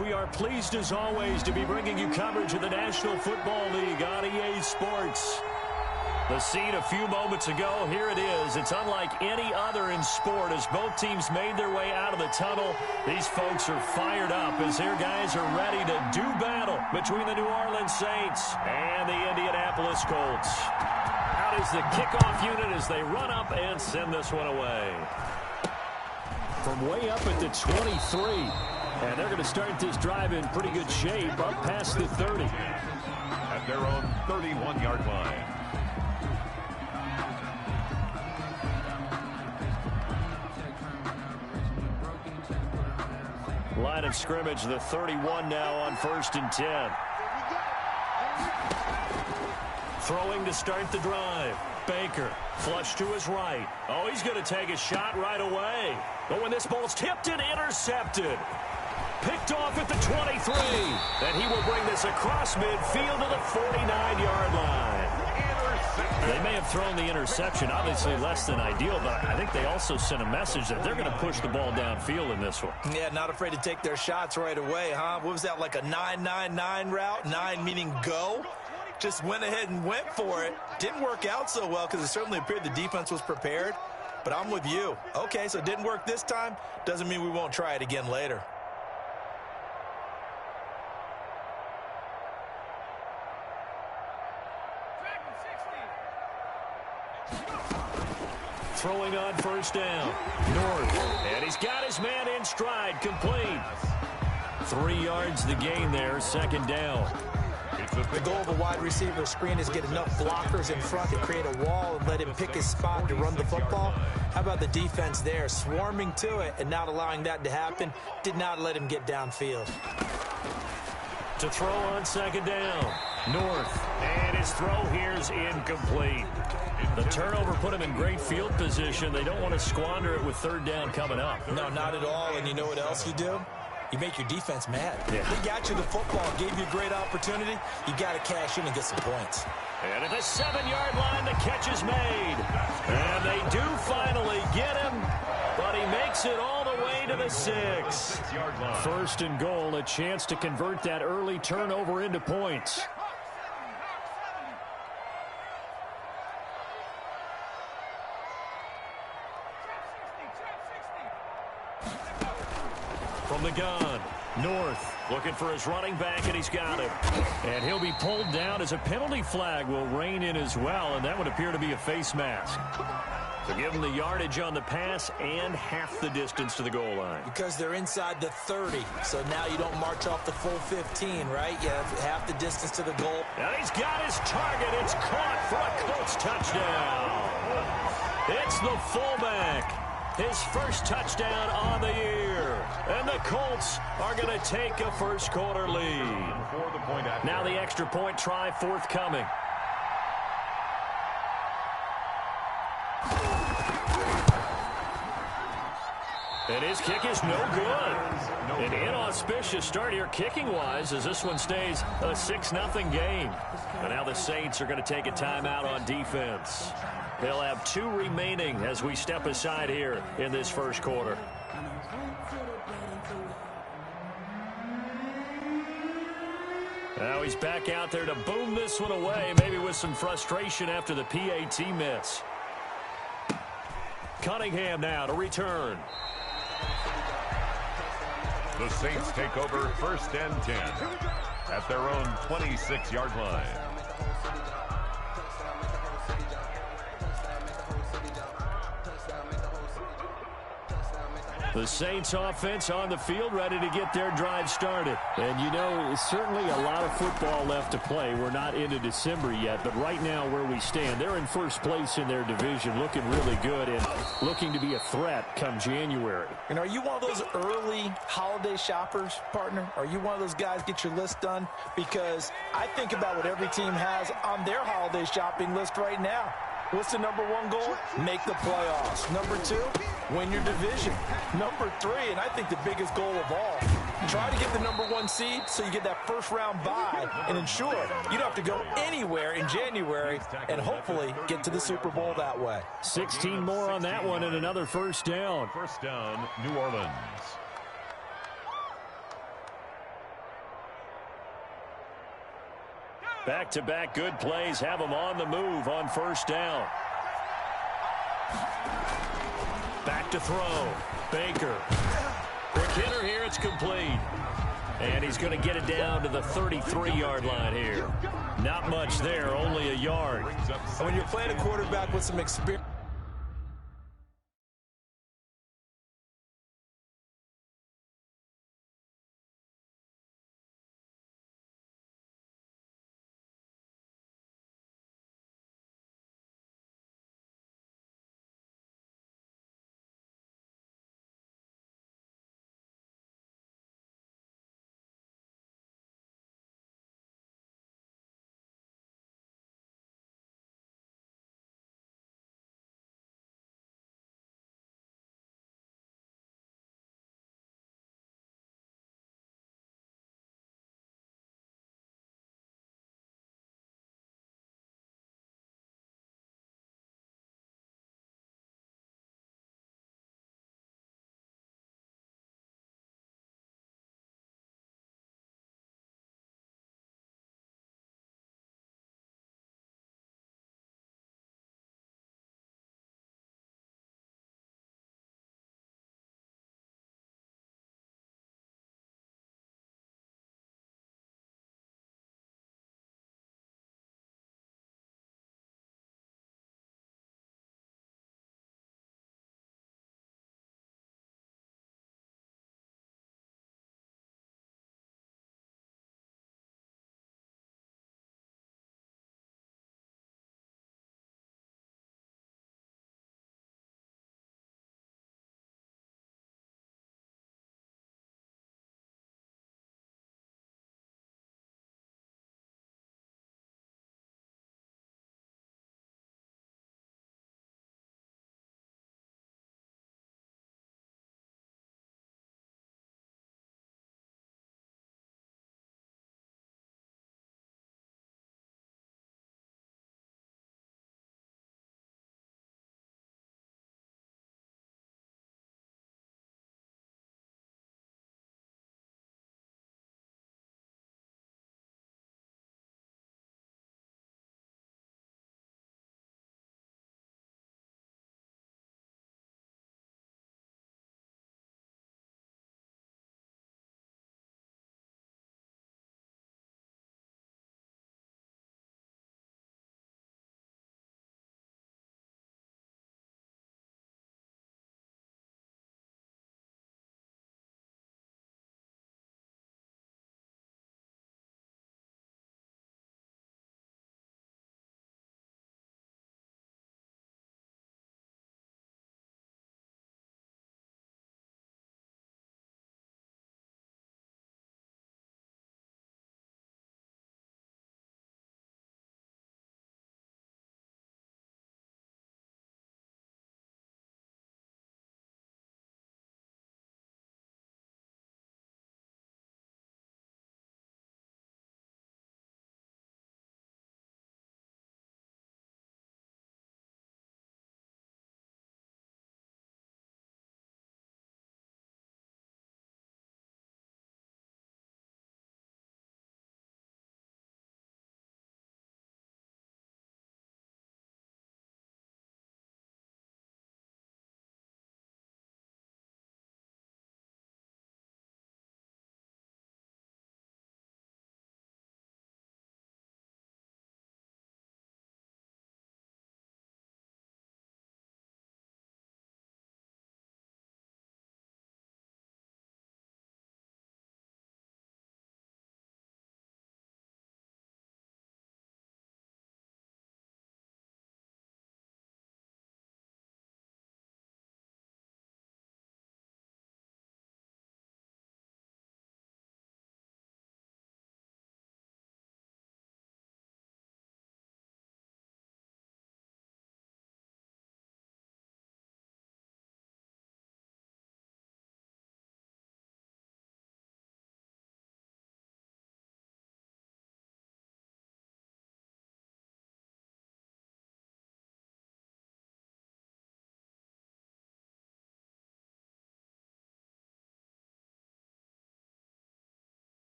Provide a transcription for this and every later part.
We are pleased as always to be bringing you coverage of the National Football League on EA Sports. The scene a few moments ago, here it is. It's unlike any other in sport as both teams made their way out of the tunnel. These folks are fired up as their guys are ready to do battle between the New Orleans Saints and the Indianapolis Colts. Out is the kickoff unit as they run up and send this one away. From way up at the 23. And they're going to start this drive in pretty good shape up past the 30. At their own 31-yard line. Line of scrimmage, the 31 now on 1st and 10. Throwing to start the drive. Baker, flush to his right. Oh, he's going to take a shot right away. But when this ball's tipped and intercepted. Picked off at the 23. And he will bring this across midfield to the 49-yard line. They may have thrown the interception, obviously less than ideal, but I think they also sent a message that they're going to push the ball downfield in this one. Yeah, not afraid to take their shots right away, huh? What was that, like a 9-9-9 route? 9 meaning go? Just went ahead and went for it. Didn't work out so well because it certainly appeared the defense was prepared. But I'm with you. Okay, so it didn't work this time. Doesn't mean we won't try it again later. Throwing on 1st down. North. And he's got his man in stride. Complete. 3 yards the gain there. 2nd down. The goal of a wide receiver screen is get enough blockers in front to create a wall and let him pick his spot to run the football. How about the defense there? Swarming to it and not allowing that to happen. Did not let him get downfield. To throw on 2nd down. North. And his throw here is incomplete. The turnover put him in great field position. They don't want to squander it with 3rd down coming up. No, not at all. And you know what else you do? You make your defense mad. Yeah. They got you the football, gave you a great opportunity. You got to cash in and get some points. And at the 7-yard line, the catch is made. And they do finally get him, but he makes it all the way to the 6. 1st and goal, a chance to convert that early turnover into points. From the gun, North looking for his running back, and he's got him. And he'll be pulled down as a penalty flag will rein in as well, and that would appear to be a face mask. So give him the yardage on the pass and half the distance to the goal line. Because they're inside the 30, so now you don't march off the full 15, right? You have half the distance to the goal. And he's got his target. It's caught for a Colts touchdown. It's the fullback. His first touchdown on the year. And the Colts are going to take a first-quarter lead. Now the extra point try forthcoming. And his kick is no good. An inauspicious start here kicking-wise as this one stays a 6-0 game. And now the Saints are going to take a timeout on defense. They'll have 2 remaining as we step aside here in this first quarter. Now he's back out there to boom this one away, maybe with some frustration after the PAT miss. Cunningham now to return. The Saints take over 1st and 10 at their own 26-yard line. The Saints offense on the field ready to get their drive started. And you know, certainly a lot of football left to play. We're not into December yet, but right now where we stand, they're in first place in their division, looking really good and looking to be a threat come January. And are you one of those early holiday shoppers, partner? Are you one of those guys get your list done? Because I think about what every team has on their holiday shopping list right now. What's the #1 goal? Make the playoffs. #2, win your division. #3, and I think the biggest goal of all, try to get the #1 seed so you get that first-round bye and ensure you don't have to go anywhere in January and hopefully get to the Super Bowl that way. 16 more on that one and another first down. First down, New Orleans. Back-to-back good plays have them on the move on first down. Back to throw. Baker. Quick hitter here. It's complete. And he's going to get it down to the 33-yard line here. Not much there, only a yard. When you're playing a quarterback with some experience,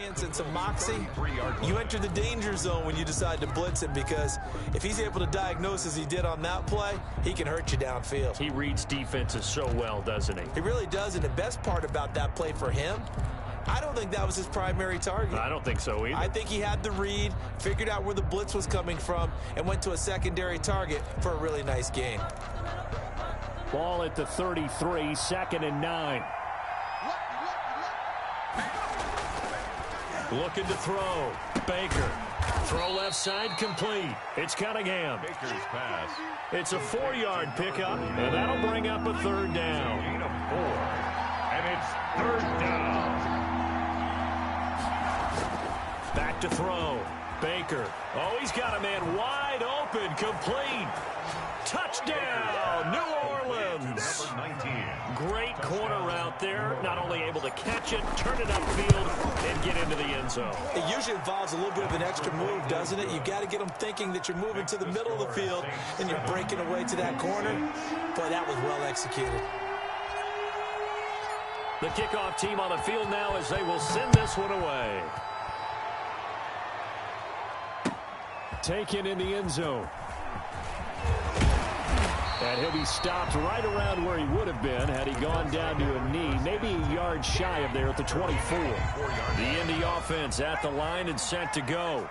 And some moxie, you enter the danger zone when you decide to blitz him, because if he's able to diagnose as he did on that play, he can hurt you downfield. He reads defenses so well, doesn't he? He really does, and the best part about that play for him, I don't think that was his primary target. I don't think so either. I think he had the read, figured out where the blitz was coming from, and went to a secondary target for a really nice gain. Ball at the 33, 2nd and 9. Looking to throw. Baker. Throw left side complete. It's Cunningham. Baker's pass. It's a 4-yard pickup, and that'll bring up a 3rd down. Gain of 4. And it's 3rd down. Back to throw. Baker. Oh, he's got a man wide open. Complete. Touchdown, New Orleans. Number 19. Great corner route there. Not only able to catch it, turn it upfield, and get into the end zone. It usually involves a little bit of an extra move, doesn't it? You've got to get them thinking that you're moving to the middle of the field and you're breaking away to that corner. Boy, that was well executed. The kickoff team on the field now as they will send this one away. Taken in the end zone. And he'll be stopped right around where he would have been had he gone down to a knee, maybe a yard shy of there at the 24. The Indy offense at the line and set to go.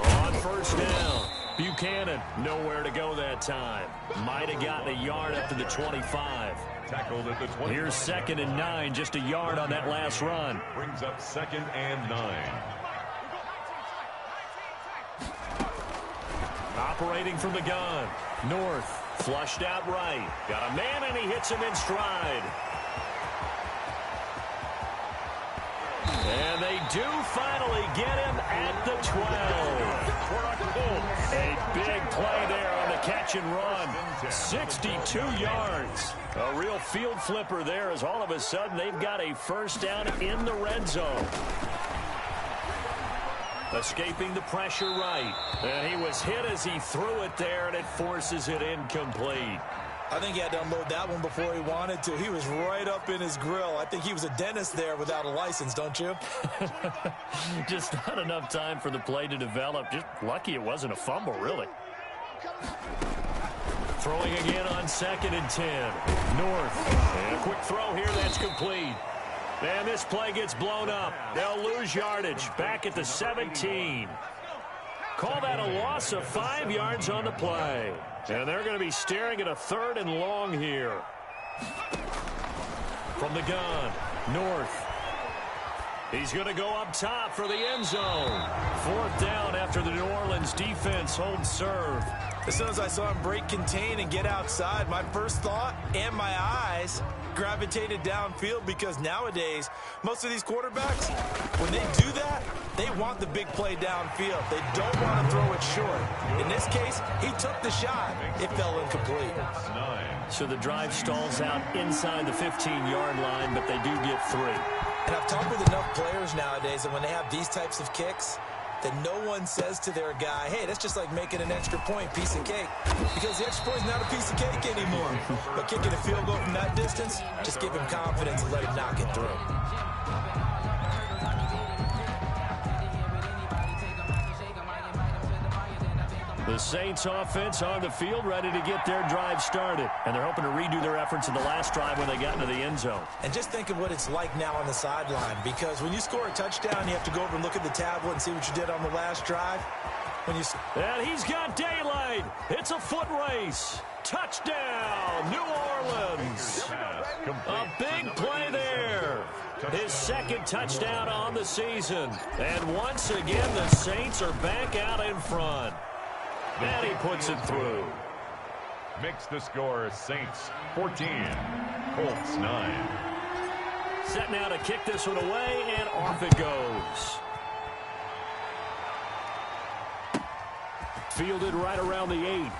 On 1st down, Buchanan nowhere to go that time. Might have gotten a yard up to the 25. Tackled at the 20. Here's 2nd and 9, just a yard on that last run. Brings up 2nd and 9. Operating from the gun. North. Flushed out right. Got a man, and he hits him in stride. And they do finally get him at the 12. A big play there on the catch and run. 62 yards. A real field flipper there, as all of a sudden they've got a 1st down in the red zone. Escaping the pressure right. And he was hit as he threw it there, and it forces it incomplete. I think he had to unload that one before he wanted to. He was right up in his grill. I think he was a dentist there without a license, don't you? Just not enough time for the play to develop. Just lucky it wasn't a fumble, really. Throwing again on 2nd and 10. North. And a quick throw here that's complete. And this play gets blown up. They'll lose yardage back at the 17. Call that a loss of 5 yards on the play. And they're going to be staring at a 3rd and long here. From the gun, North. He's going to go up top for the end zone. 4th down after the New Orleans defense holds serve. As soon as I saw him break contain and get outside, my first thought and my eyes gravitated downfield, because nowadays, most of these quarterbacks, when they do that, they want the big play downfield. They don't want to throw it short. In this case, he took the shot. It fell incomplete. So the drive stalls out inside the 15-yard line, but they do get 3. And I've talked with enough players nowadays, and when they have these types of kicks, that no one says to their guy, hey, that's just like making an extra point, piece of cake. Because the extra point is not a piece of cake anymore. But kicking a field goal from that distance, just give him confidence and let him knock it through. The Saints offense on the field, ready to get their drive started. And they're hoping to redo their efforts in the last drive when they got into the end zone. And just think of what it's like now on the sideline, because when you score a touchdown, you have to go over and look at the tablet and see what you did on the last drive. And he's got daylight. It's a foot race. Touchdown, New Orleans. A big play there. His 2nd touchdown on the season. And once again, the Saints are back out in front. And he puts it through. Makes the score Saints 14, Colts 9. Set now to kick this one away, and off it goes. Fielded right around the 8.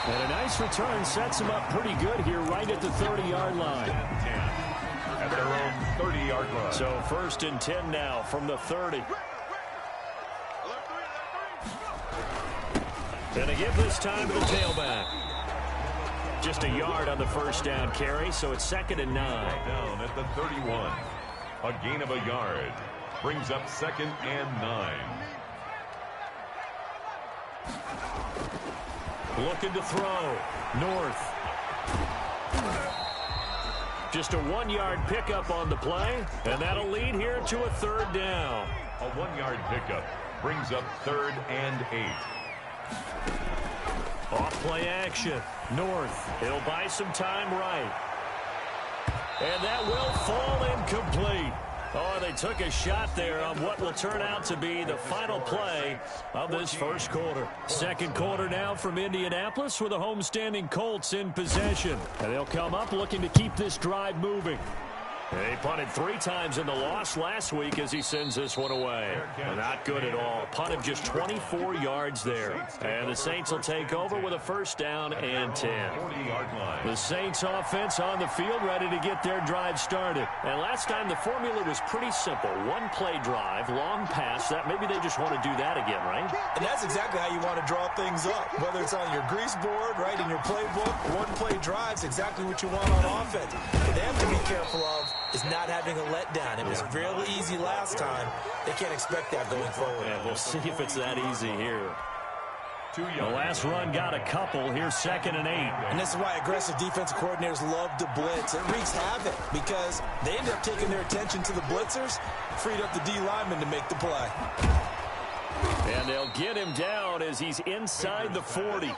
And a nice return sets him up pretty good here right at the 30-yard line. At their own 30-yard line. So 1st and 10 now from the 30. And they give this time to the tailback. Just a yard on the first down carry, so it's 2nd and 9. Down at the 31. A gain of a yard. Brings up 2nd and 9. Looking to throw. North. Just a 1-yard pickup on the play, and that'll lead here to a 3rd down. A 1-yard pickup brings up 3rd and 8. Off play action. North. He'll buy some time right. And that will fall incomplete. Oh, they took a shot there on what will turn out to be the final play of this first quarter. Second quarter now from Indianapolis with the homestanding Colts in possession. And they'll come up looking to keep this drive moving. They punted 3 times in the loss last week as he sends this one away. Not good at all. Punt of just 24 yards there. And the Saints will take over with a 1st down and 10. The Saints offense on the field ready to get their drive started. And last time the formula was pretty simple. 1-play drive, long pass. That maybe they just want to do that again, right? And that's exactly how you want to draw things up. Whether it's on your grease board, right, in your playbook, 1-play drive's exactly what you want on offense. What they have to be careful of is not having a letdown. It was fairly easy last time. They can't expect that going forward. Yeah, we'll see if it's that easy here. The last run got a couple. Here's 2nd and 8. And this is why aggressive defensive coordinators love to blitz. It wreaks havoc because they end up taking their attention to the blitzers, freed up the D lineman to make the play. And they'll get him down as he's inside the 40.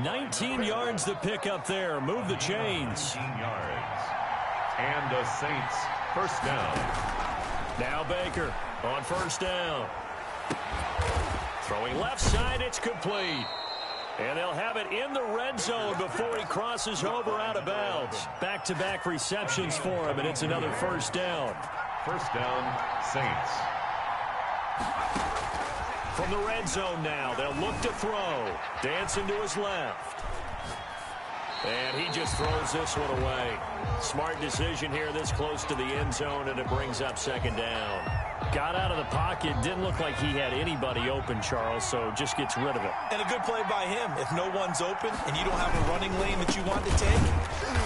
19 yards to pick up there. Move the chains. 19 yards. And the Saints, 1st down. Now Baker on 1st down. Throwing left side, it's complete. And they'll have it in the red zone before he crosses over out of bounds. Back-to-back receptions for him, and it's another 1st down. 1st down, Saints. From the red zone now, they'll look to throw. Dancing to his left. And he just throws this one away. Smart decision here this close to the end zone, and it brings up 2nd down. Got out of the pocket. Didn't look like he had anybody open, Charles, so just gets rid of it. And a good play by him. If no one's open and you don't have a running lane that you want to take,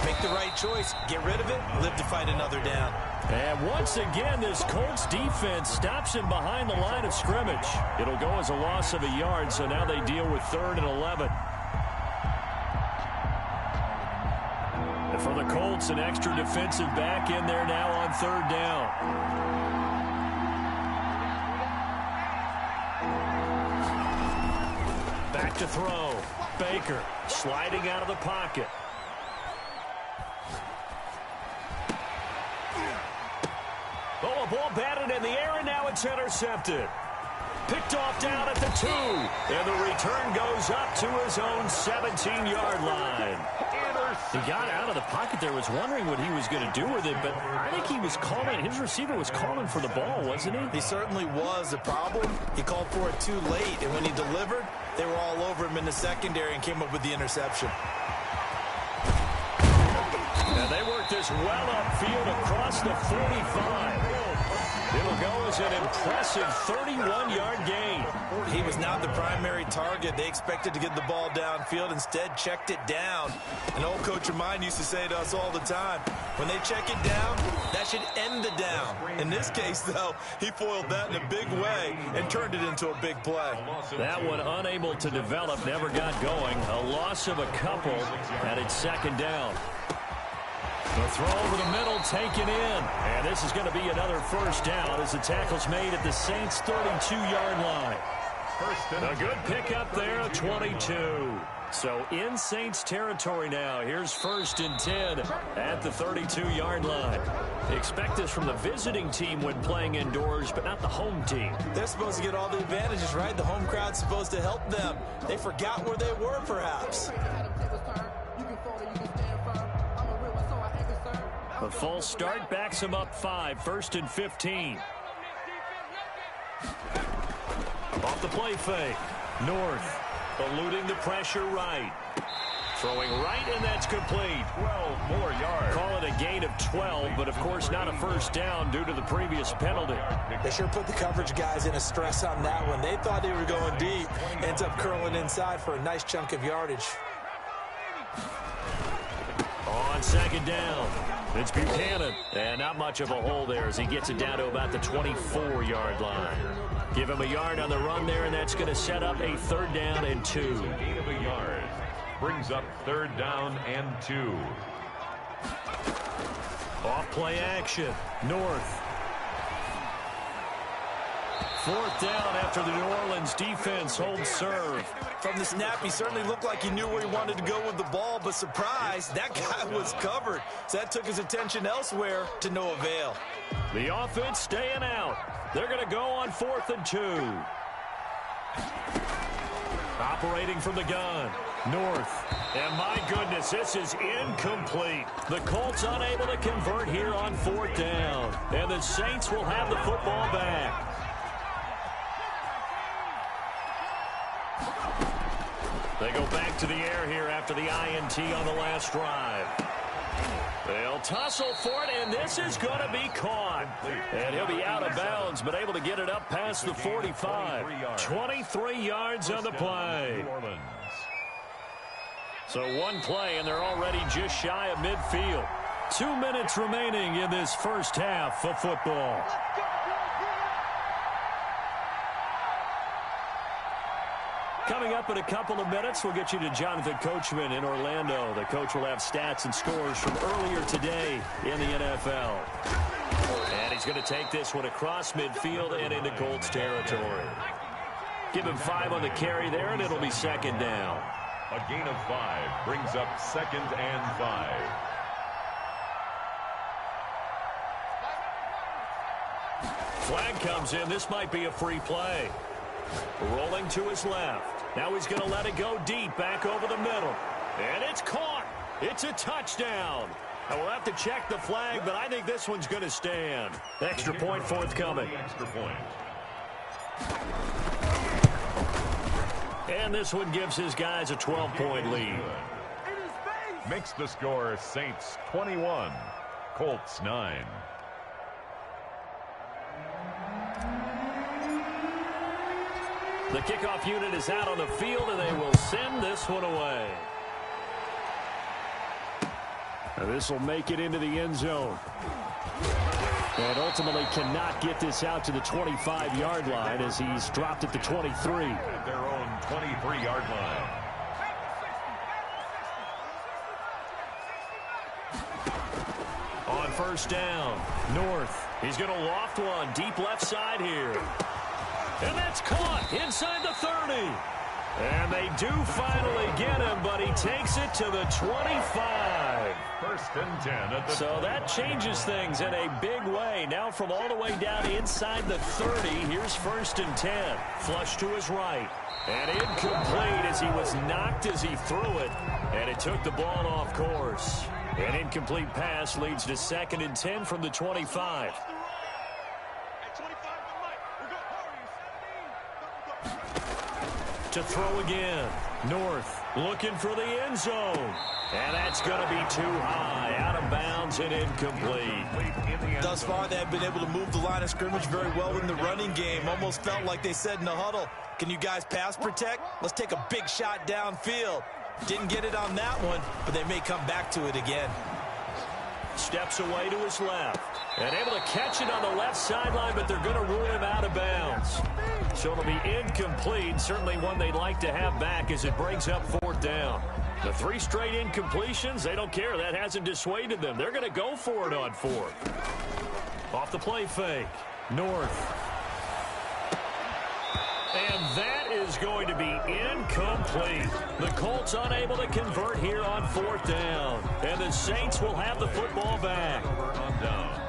make the right choice. Get rid of it. Live to fight another down. And once again, this Colts defense stops him behind the line of scrimmage. It'll go as a loss of a yard, so now they deal with 3rd and 11. And for the Colts, an extra defensive back in there now on 3rd down. Back to throw. Baker sliding out of the pocket. Oh, a ball batted in the air, and now it's intercepted. Picked off down at the 2. And the return goes up to his own 17-yard line. He got out of the pocket there, was wondering what he was going to do with it, but I think he was calling, his receiver was calling for the ball, wasn't he? He certainly was. The problem, he called for it too late, and when he delivered, they were all over him in the secondary and came up with the interception. And they worked this well upfield across the 45. It'll go as an impressive 31-yard gain. He was not the primary target. They expected to get the ball downfield. Instead, checked it down. An old coach of mine used to say to us all the time, when they check it down, that should end the down. In this case, though, he foiled that in a big way and turned it into a big play. That one unable to develop, never got going. A loss of a couple, and it's 2nd down. The throw over the middle taken in. And this is going to be another 1st down as the tackle's made at the Saints' 32-yard line. A good pickup there at 22. So in Saints territory now. Here's 1st and 10 at the 32-yard line. They expect this from the visiting team when playing indoors, but not the home team. They're supposed to get all the advantages, right? The home crowd's supposed to help them. They forgot where they were, perhaps. A false start backs him up 5. 1st and 15. Off the play fake. North eluding the pressure right. Throwing right, and that's complete. 12 more yards. Call it a gain of 12, but of course not a 1st down due to the previous penalty. They sure put the coverage guys in a stress on that one. They thought they were going deep. Ends up curling inside for a nice chunk of yardage. on second down. It's Buchanan. And not much of a hole there as he gets it down to about the 24-yard line. Give him a yard on the run there, and that's going to set up a 3rd down and 2. Gain of a yard. Brings up 3rd down and 2. Off play action. North. 4th down after the New Orleans defense holds serve. From the snap, he certainly looked like he knew where he wanted to go with the ball, but surprise, that guy was covered. So that took his attention elsewhere to no avail. The offense staying out. They're going to go on 4th and 2. Operating from the gun. North. And my goodness, this is incomplete. The Colts unable to convert here on 4th down. And the Saints will have the football back. They go back to the air here after the INT on the last drive. They'll tussle for it, and this is going to be caught. And he'll be out of bounds, but able to get it up past the 45. 23 yards on the play. So one play, and they're already just shy of midfield. 2 minutes remaining in this first half of football. Coming up in a couple of minutes, we'll get you to Jonathan Coachman in Orlando. The coach will have stats and scores from earlier today in the NFL. And he's going to take this one across midfield and into Colts territory. Give him 5 on the carry there, and it'll be 2nd down. A gain of 5 brings up 2nd and 5. Flag comes in. This might be a free play. Rolling to his left. Now he's going to let it go deep back over the middle. And it's caught. It's a touchdown. And we'll have to check the flag, but I think this one's going to stand. Extra point forthcoming. Extra point. And this one gives his guys a 12-point lead. Makes the score Saints 21, Colts 9. The kickoff unit is out on the field, and they will send this one away. And this will make it into the end zone. And ultimately cannot get this out to the 25-yard line as he's dropped at the 23. At their own 23-yard line. On 1st down, North. He's going to loft one deep left side here. And that's caught inside the 30. And they do finally get him, but he takes it to the 25. 1st and 10 at the So that changes things in a big way. Now from all the way down inside the 30, here's 1st and 10. Flush to his right. And incomplete as he was knocked as he threw it. And it took the ball off course. An incomplete pass leads to 2nd and 10 from the 25. To throw again. North looking for the end zone. And that's going to be too high. Out of bounds and incomplete. Thus far, they have been able to move the line of scrimmage very well in the running game. Almost felt like they said in the huddle, can you guys pass protect? Let's take a big shot downfield. Didn't get it on that one, but they may come back to it again. Steps away to his left. And able to catch it on the left sideline, but they're going to rule him out of bounds. So it'll be incomplete. Certainly one they'd like to have back as it brings up 4th down. The 3 straight incompletions, they don't care. That hasn't dissuaded them. They're going to go for it on 4th. Off the play fake. North. And that is going to be incomplete. The Colts unable to convert here on 4th down. And the Saints will have the football back. on downs.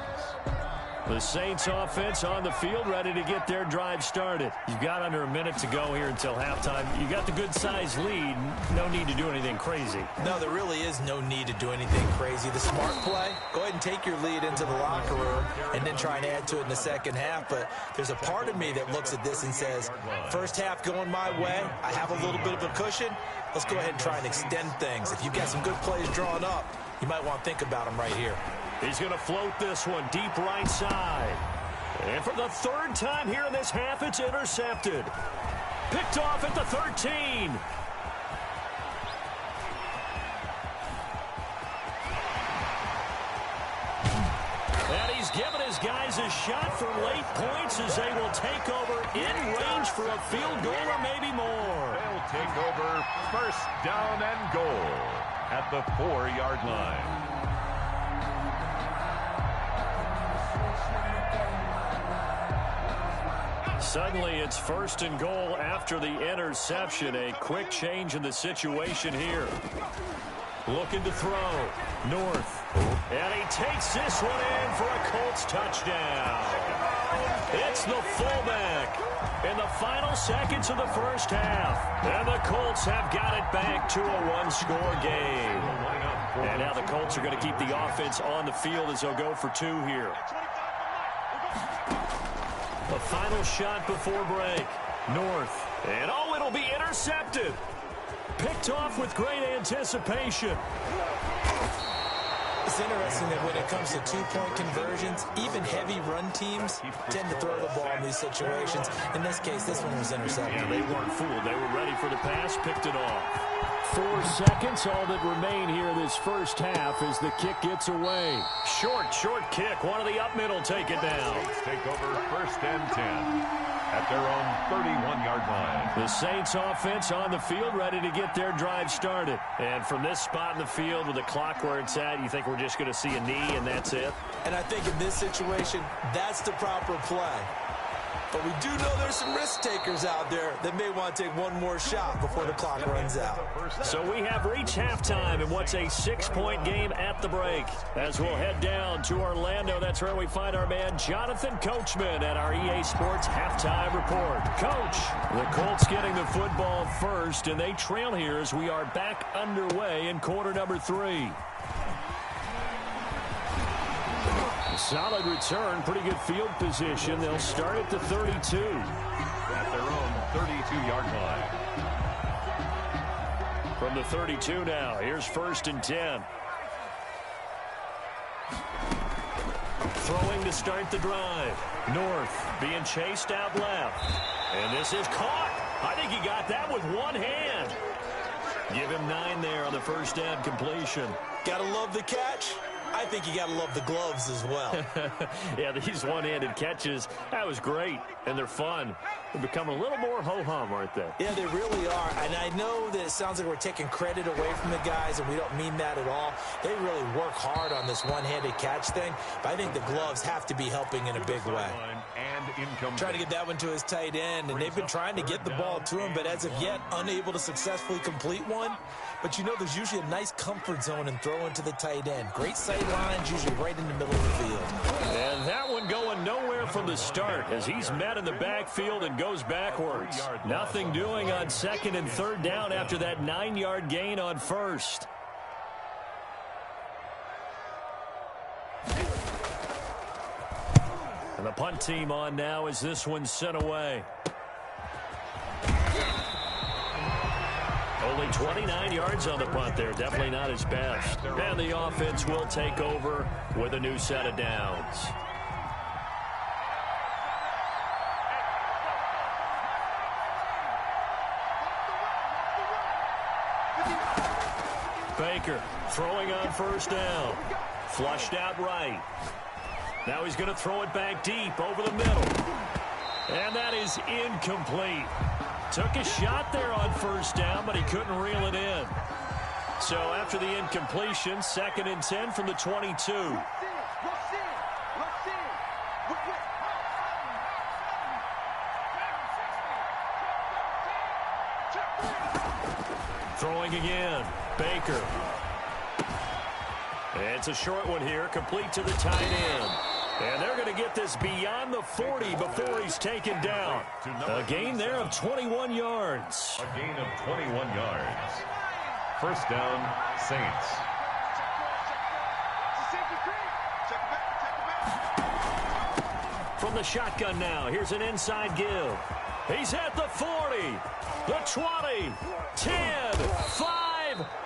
The Saints offense on the field ready to get their drive started. You've got under a minute to go here until halftime. You got the good-sized lead. No need to do anything crazy. No, there really is no need to do anything crazy. The smart play, go ahead and take your lead into the locker room and then try and add to it in the second half. But there's a part of me that looks at this and says, first half going my way, I have a little bit of a cushion. Let's go ahead and try and extend things. If you've got some good plays drawn up, you might want to think about them right here. He's going to float this one deep right side. And for the third time here in this half, it's intercepted. Picked off at the 13. he's given his guys a shot for late points as they will take over in range for a field goal or maybe more. They'll take over first down and goal at the 4-yard line. Suddenly, it's first and goal after the interception. A quick change in the situation here. Looking to throw. North. And he takes this one in for a Colts touchdown. It's the fullback in the final seconds of the first half. And the Colts have got it back to a one-score game. And now the Colts are going to keep the offense on the field as they'll go for 2 here. The final shot before break. North. And oh, it'll be intercepted. Picked off with great anticipation. It's interesting that when it comes to two-point conversions, even heavy run teams tend to throw the ball in these situations. In this case, this one was intercepted. Yeah, they weren't fooled. They were ready for the pass, picked it off. 4 seconds, all that remain here this first half as the kick gets away. Short kick. One of the up middle take it down. Saints take over first and 10 at their own 31-yard line. The Saints offense on the field ready to get their drive started. And from this spot in the field with the clock where it's at, you think we're just going to see a knee and that's it? And I think in this situation, that's the proper play. But we do know there's some risk takers out there that may want to take one more shot before the clock runs out. So we have reached halftime in what's a 6-point game at the break. As we'll head down to Orlando, that's where we find our man Jonathan Coachman at our EA Sports Halftime Report. Coach, the Colts getting the football first, and they trail here as we are back underway in quarter number 3. Solid return, pretty good field position. They'll start at the 32. At their own 32-yard line. From the 32 now, here's first and 10. Throwing to start the drive. North being chased out left. And this is caught. I think he got that with one hand. Give him 9 there on the first down completion. Gotta love the catch. I think you got to love the gloves as well. Yeah, these one-handed catches, that was great, and they're fun. They've become a little more ho-hum, aren't they? Yeah, they really are, and I know that it sounds like we're taking credit away from the guys, and we don't mean that at all. They really work hard on this one-handed catch thing, but I think the gloves have to be helping in a big way. Trying to get that one to his tight end, and they've been trying to get the ball to him, but as of yet, unable to successfully complete one. But you know there's usually a nice comfort zone in throwing to the tight end. Great sight lines, usually right in the middle of the field. And that one going nowhere from the start as he's met in the backfield and goes backwards. Nothing doing on second and third down after that 9-yard gain on first. And the punt team on now as this one's sent away. Only 29 yards on the punt there. Definitely not his best. And the offense will take over with a new set of downs. Baker throwing on first down. Flushed out right. Now he's going to throw it back deep over the middle. And that is incomplete. Took a shot there on first down, but he couldn't reel it in. So after the incompletion, second and 10 from the 22. Throwing again. Baker. It's a short one here, complete to the tight end. And they're going to get this beyond the 40 before he's taken down. A gain there of 21 yards. A gain of 21 yards. First down, Saints. From the shotgun now, here's an inside give. He's at the 40, the 20, 10, 5.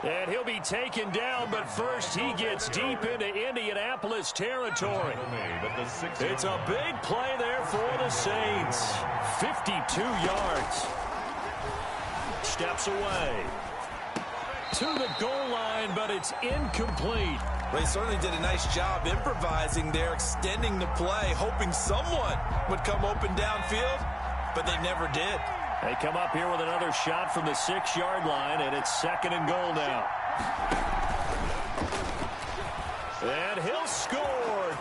And he'll be taken down, but first he gets deep into Indianapolis territory. It's a big play there for the Saints. 52 yards. Steps away to the goal line, but it's incomplete. They certainly did a nice job improvising there, extending the play, hoping someone would come open downfield, but they never did. They come up here with another shot from the 6-yard line, and it's 2nd and goal now. And he'll score.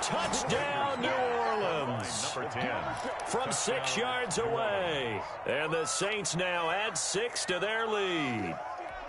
Touchdown, New Orleans. Number 10. From 6 yards away. And the Saints now add 6 to their lead.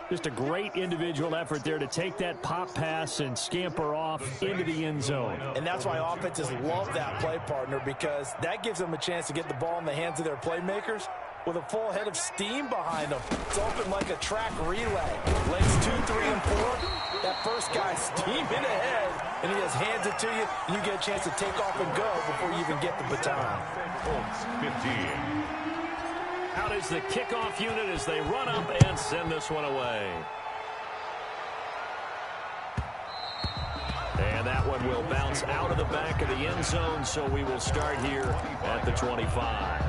Just a great individual effort there to take that pop pass and scamper off into the end zone. And that's why offenses love that play, partner, because that gives them a chance to get the ball in the hands of their playmakers with a full head of steam behind them. It's open like a track relay. Legs 2, 3, and 4. That first guy steaming ahead, and he just hands it to you, and you get a chance to take off and go before you even get the baton. Colts 15. Out is the kickoff unit as they run up and send this one away. And that one will bounce out of the back of the end zone, so we will start here at the 25.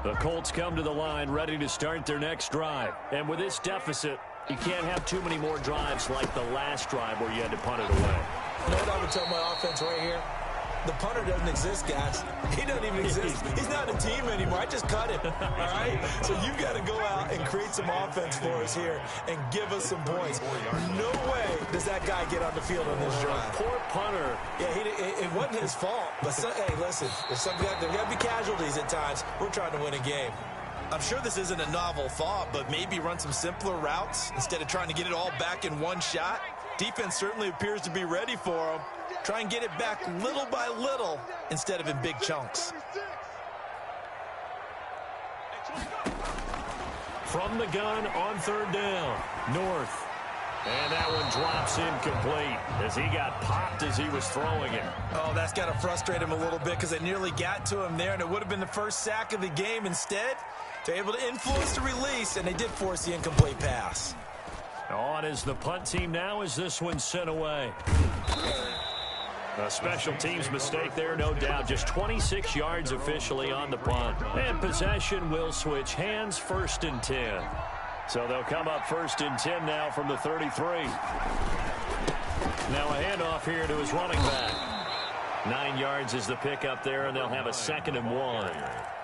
The Colts come to the line ready to start their next drive. And with this deficit, you can't have too many more drives like the last drive where you had to punt it away. You know what I would tell my offense right here? The punter doesn't exist, guys. He doesn't even exist. He's not a team anymore. I just cut him, all right? So you've got to go out and create some offense for us here and give us some points. No way does that guy get on the field on this drive. Poor punter. Yeah, it wasn't his fault. But, hey, listen, there's got to be casualties at times. We're trying to win a game. I'm sure this isn't a novel thought, but maybe run some simpler routes instead of trying to get it all back in one shot. Defense certainly appears to be ready for them. Try and get it back little by little instead of in big chunks. From the gun on 3rd down, North. And that one drops incomplete as he got popped as he was throwing it. Oh, that's got to frustrate him a little bit because they nearly got to him there, and it would have been the first sack of the game. Instead, they're able to influence the release, and they did force the incomplete pass. On is the punt team now as this one's sent away. A special teams mistake there, no doubt. Just 26 yards officially on the punt. And possession will switch hands, 1st and 10. So they'll come up 1st and 10 now from the 33. Now a handoff here to his running back. 9 yards is the pickup there, and they'll have a 2nd and 1.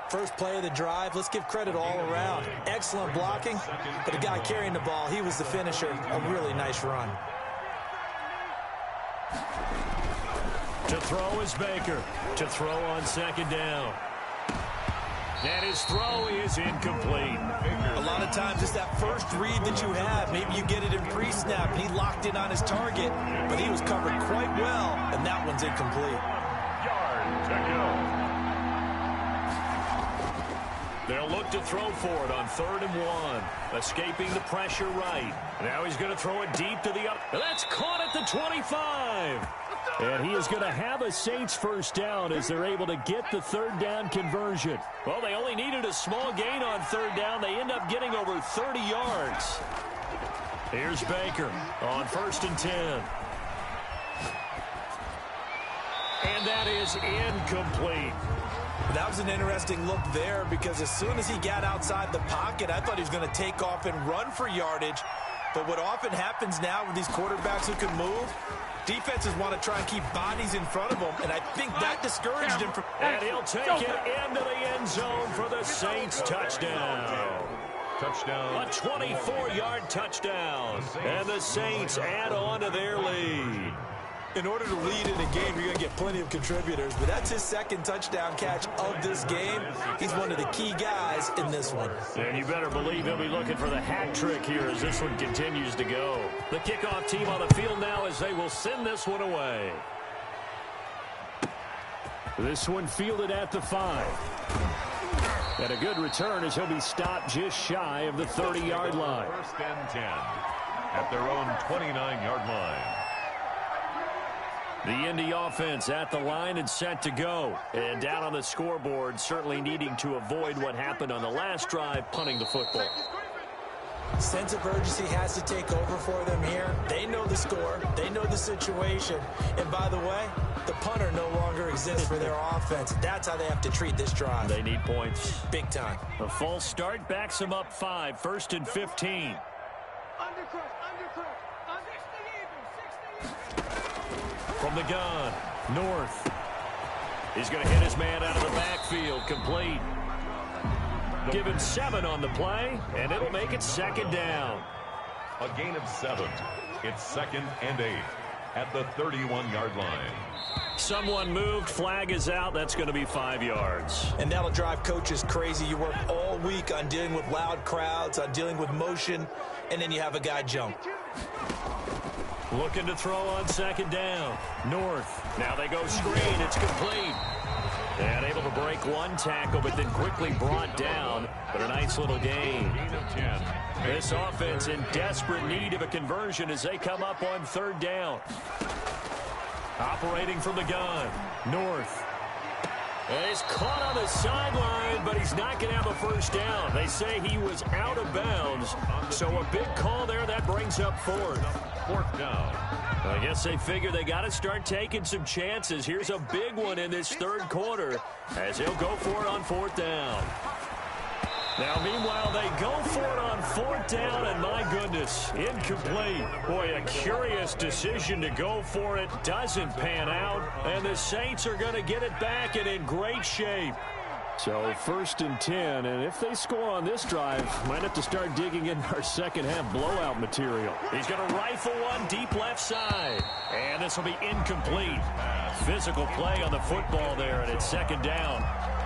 First play of the drive, let's give credit all around. Excellent blocking, but the guy carrying the ball, he was the finisher. A really nice run. To throw is Baker. To throw on 2nd down. And his throw is incomplete. A lot of times it's that first read that you have. Maybe you get it in pre-snap, and he locked in on his target, but he was covered quite well, and that one's incomplete. Yard to go. They'll look to throw for it on 3rd and 1. Escaping the pressure right. Now he's going to throw it deep to the up. That's caught at the 25. And he is going to have a Saints first down as they're able to get the 3rd down conversion. Well, they only needed a small gain on 3rd down. They end up getting over 30 yards. Here's Baker on 1st and 10. And that is incomplete. That was an interesting look there because as soon as he got outside the pocket, I thought he was going to take off and run for yardage. But what often happens now with these quarterbacks who can move, defenses want to try and keep bodies in front of them, and I think that discouraged him. And he'll take it into the end zone for the Saints touchdown. Touchdown. A 24-yard touchdown. And the Saints add on to their lead. In order to lead in a game, you're going to get plenty of contributors, but that's his 2nd touchdown catch of this game. He's one of the key guys in this one. And you better believe he'll be looking for the hat trick here as this one continues to go. The kickoff team on the field now as they will send this one away. This one fielded at the 5. And a good return as he'll be stopped just shy of the 30-yard line. 1st and 10 at their own 29-yard line. The Indy offense at the line and set to go. And down on the scoreboard, certainly needing to avoid what happened on the last drive, punting the football. Sense of urgency has to take over for them here. They know the score. They know the situation. And by the way, the punter no longer exists for their offense. That's how they have to treat this drive. They need points. Big time. A false start backs them up 5, 1st and 15. From the gun, North. He's going to hit his man out of the backfield, complete. Give him 7 on the play, and it'll make it 2nd down. A gain of 7. It's 2nd and 8 at the 31-yard line. Someone moved, flag is out. That's going to be 5 yards. And that'll drive coaches crazy. You work all week on dealing with loud crowds, on dealing with motion, and then you have a guy jump. Looking to throw on 2nd down. North. Now they go screen. It's complete. And able to break one tackle, but then quickly brought down. But a nice little gain. This offense in desperate need of a conversion as they come up on 3rd down. Operating from the gun. North. And he's caught on the sideline, but he's not going to have a 1st down. They say he was out of bounds. So a big call there. That brings up 4th. 4th down. I guess they figure they got to start taking some chances. Here's a big one in this 3rd quarter as he'll go for it on 4th down. Now, meanwhile, they go for it on 4th down, and my goodness, incomplete. Boy, a curious decision to go for it. Doesn't pan out, and the Saints are going to get it back and in great shape. So 1st and 10, and if they score on this drive, might have to start digging in our second half blowout material. He's going to rifle one deep left side, and this will be incomplete. Physical play on the football there, and it's 2nd down.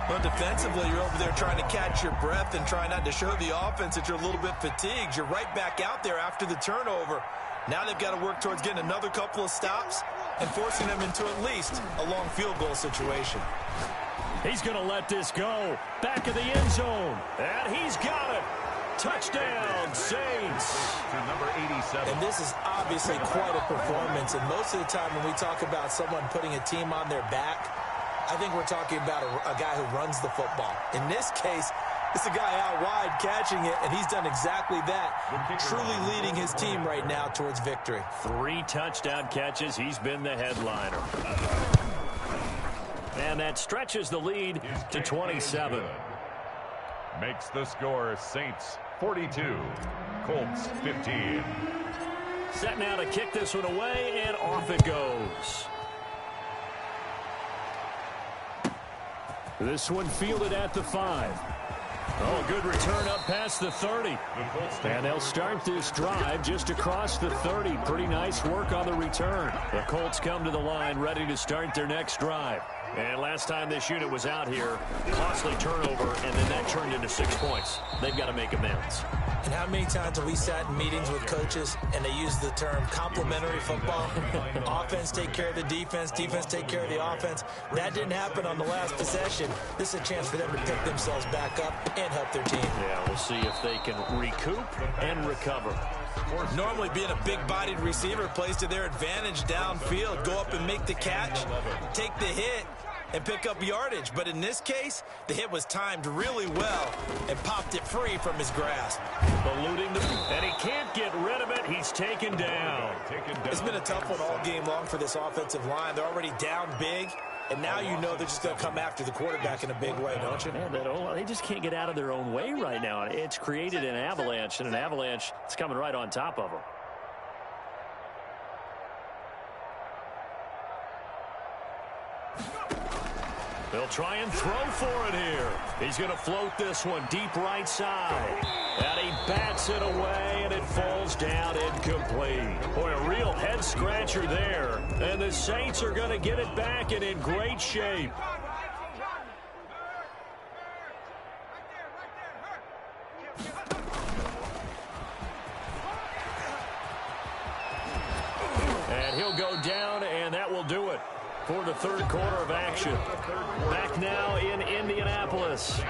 Well, defensively, you're over there trying to catch your breath and try not to show the offense that you're a little bit fatigued. You're right back out there after the turnover. Now they've got to work towards getting another couple of stops and forcing them into at least a long field goal situation. He's going to let this go. Back of the end zone. And he's got it. Touchdown, Saints. To number 87. And this is obviously quite a performance. And most of the time when we talk about someone putting a team on their back, I think we're talking about a guy who runs the football. In this case, it's a guy out wide catching it, and he's done exactly that, truly leading his team right now towards victory. 3 touchdown catches. He's been the headliner. And that stretches the lead to 27. Makes the score Saints 42, Colts 15. Set now to kick this one away, and off it goes. This one fielded at the 5. Oh, good return up past the 30. And they'll start this drive just across the 30. Pretty nice work on the return. The Colts come to the line ready to start their next drive. And last time this unit was out here, costly turnover, and then that turned into 6 points. They've got to make amends. And how many times have we sat in meetings with coaches and they use the term complementary football? Offense take care of the defense, defense take care of the offense. That didn't happen on the last possession. This is a chance for them to pick themselves back up and help their team. Yeah, we'll see if they can recoup and recover. Normally being a big-bodied receiver plays to their advantage downfield. Go up and make the catch, take the hit, and pick up yardage. But in this case, the hit was timed really well and popped it free from his grasp. Eluding and he can't get rid of it. He's taken down. It's been a tough one all game long for this offensive line. They're already down big, and now you know they're just going to come after the quarterback in a big way, don't you? Man, they just can't get out of their own way right now. It's created an avalanche, and an avalanche is coming right on top of them. They'll try and throw for it here. He's going to float this one deep right side. And he bats it away, and it falls down incomplete. Boy, a real head-scratcher there. And the Saints are going to get it back and in great shape. And he'll go down, and that will do it for the 3rd quarter of action. Back now in Indianapolis.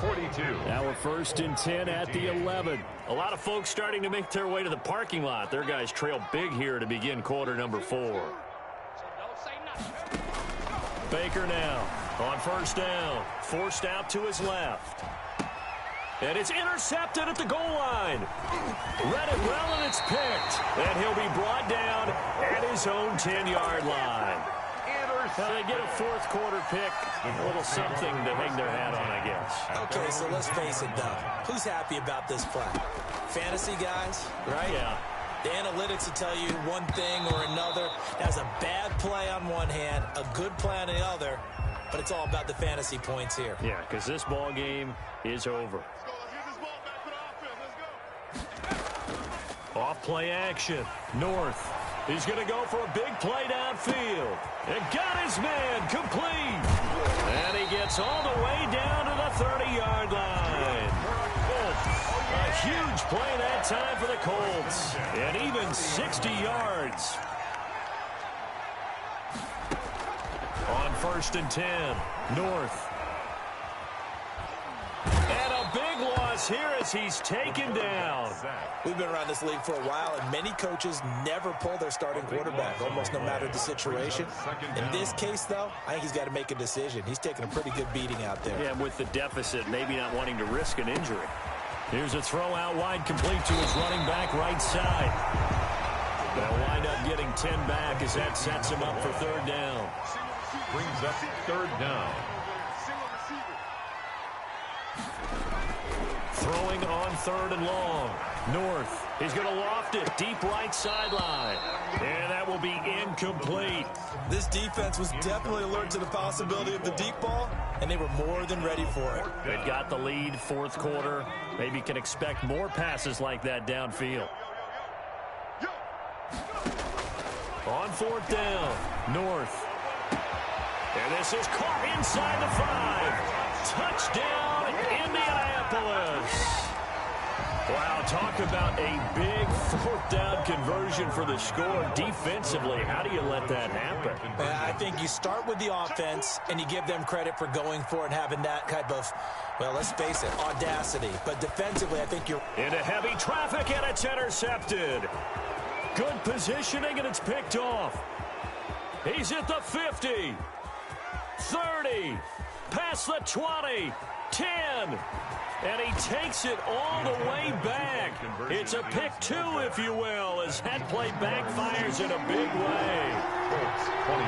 42. Now we're 1st and 10 at the 11. A lot of folks starting to make their way to the parking lot. Their guys trail big here to begin quarter number 4. Baker now on first down. Forced out to his left. And it's intercepted at the goal line. Read it well, and it's picked. And he'll be brought down at his own 10-yard line. Now they get a fourth quarter pick, a little something to hang their hat on, I guess. Okay, so let's face it, Doug. Who's happy about this play? Fantasy guys, right? Yeah. The analytics will tell you one thing or another. That's a bad play on one hand, a good play on the other, but it's all about the fantasy points here. Yeah, because this ball game is over. Off play action. North. He's going to go for a big play downfield. And got his man complete. And he gets all the way down to the 30-yard line. A huge play that time for the Colts. And even 60 yards. On first and 10. North. And a big loss here as he's taken down. We've been around this league for a while, and many coaches never pull their starting quarterback, almost no matter the situation. In this case, though, I think he's got to make a decision. He's taking a pretty good beating out there. Yeah, with the deficit, maybe not wanting to risk an injury. Here's a throw out wide, complete to his running back right side. They'll wind up getting 10 back as that sets him up for third down. Brings up third down. Throwing on third and long. North. He's going to loft it. Deep right sideline. And that will be incomplete. This defense was definitely alert to the possibility of the deep ball, and they were more than ready for it. They've got the lead, fourth quarter. Maybe can expect more passes like that downfield. On fourth down. North. And this is caught inside the 5. Touchdown, Indianapolis. Wow, talk about a big fourth down conversion for the score. Defensively, how do you let that happen? I think you start with the offense, and you give them credit for going for it and having that type of, well, let's face it, audacity. But defensively, I think you're... Into heavy traffic, and it's intercepted. Good positioning, and it's picked off. He's at the 50. 30. Past the 20. 10. And he takes it all the way back. It's a pick 2, if you will, as that play backfires in a big way. 21.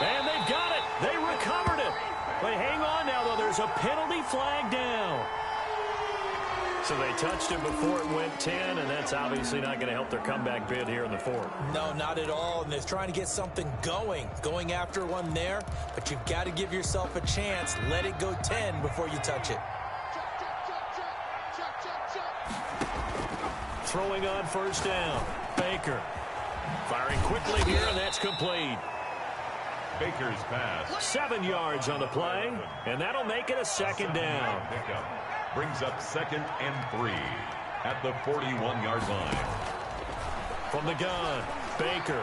And they've got it. They recovered it. But hang on now, though. There's a penalty flag down. So they touched him before it went 10, and that's obviously not going to help their comeback bid here in the fourth. No, not at all. And they're trying to get something going after one there. But you've got to give yourself a chance. Let it go 10 before you touch it. Throwing on first down. Baker. Firing quickly here, and that's complete. Baker's pass. 7 yards on the play, and that'll make it a second down. Pickup. Brings up 2nd and 3 at the 41-yard line. From the gun, Baker.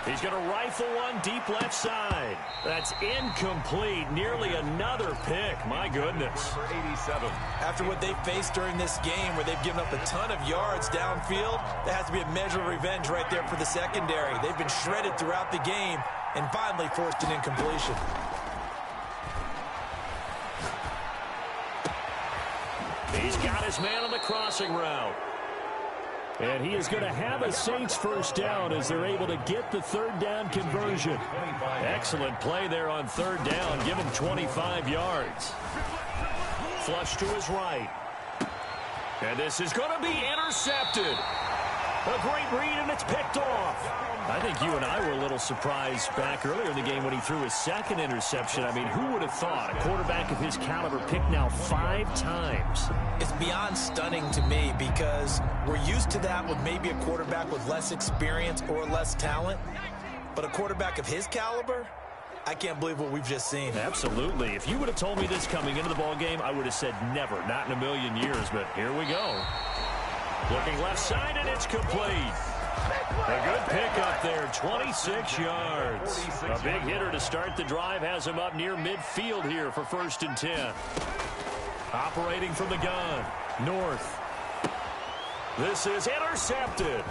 He's going to rifle one deep left side. That's incomplete. Nearly another pick. My goodness. For 87. After what they faced during this game where they've given up a ton of yards downfield, that has to be a measure of revenge right there for the secondary. They've been shredded throughout the game and finally forced an incompletion. He's got his man on the crossing route. And he is going to have a Saints first down as they're able to get the third down conversion. Excellent play there on third down. Give him 25 yards. Flush to his right. And this is going to be intercepted. A great read, and it's picked off. I think you and I were a little surprised back earlier in the game when he threw his second interception. I mean, who would have thought a quarterback of his caliber picked now 5 times? It's beyond stunning to me because we're used to that with maybe a quarterback with less experience or less talent. But a quarterback of his caliber, I can't believe what we've just seen. Absolutely. If you would have told me this coming into the ball game, I would have said never, not in a million years. But here we go. Looking left side, and it's complete. A good pick up there, 26 yards. A big hitter to start the drive has him up near midfield here for 1st and 10. Operating from the gun, North. This is intercepted.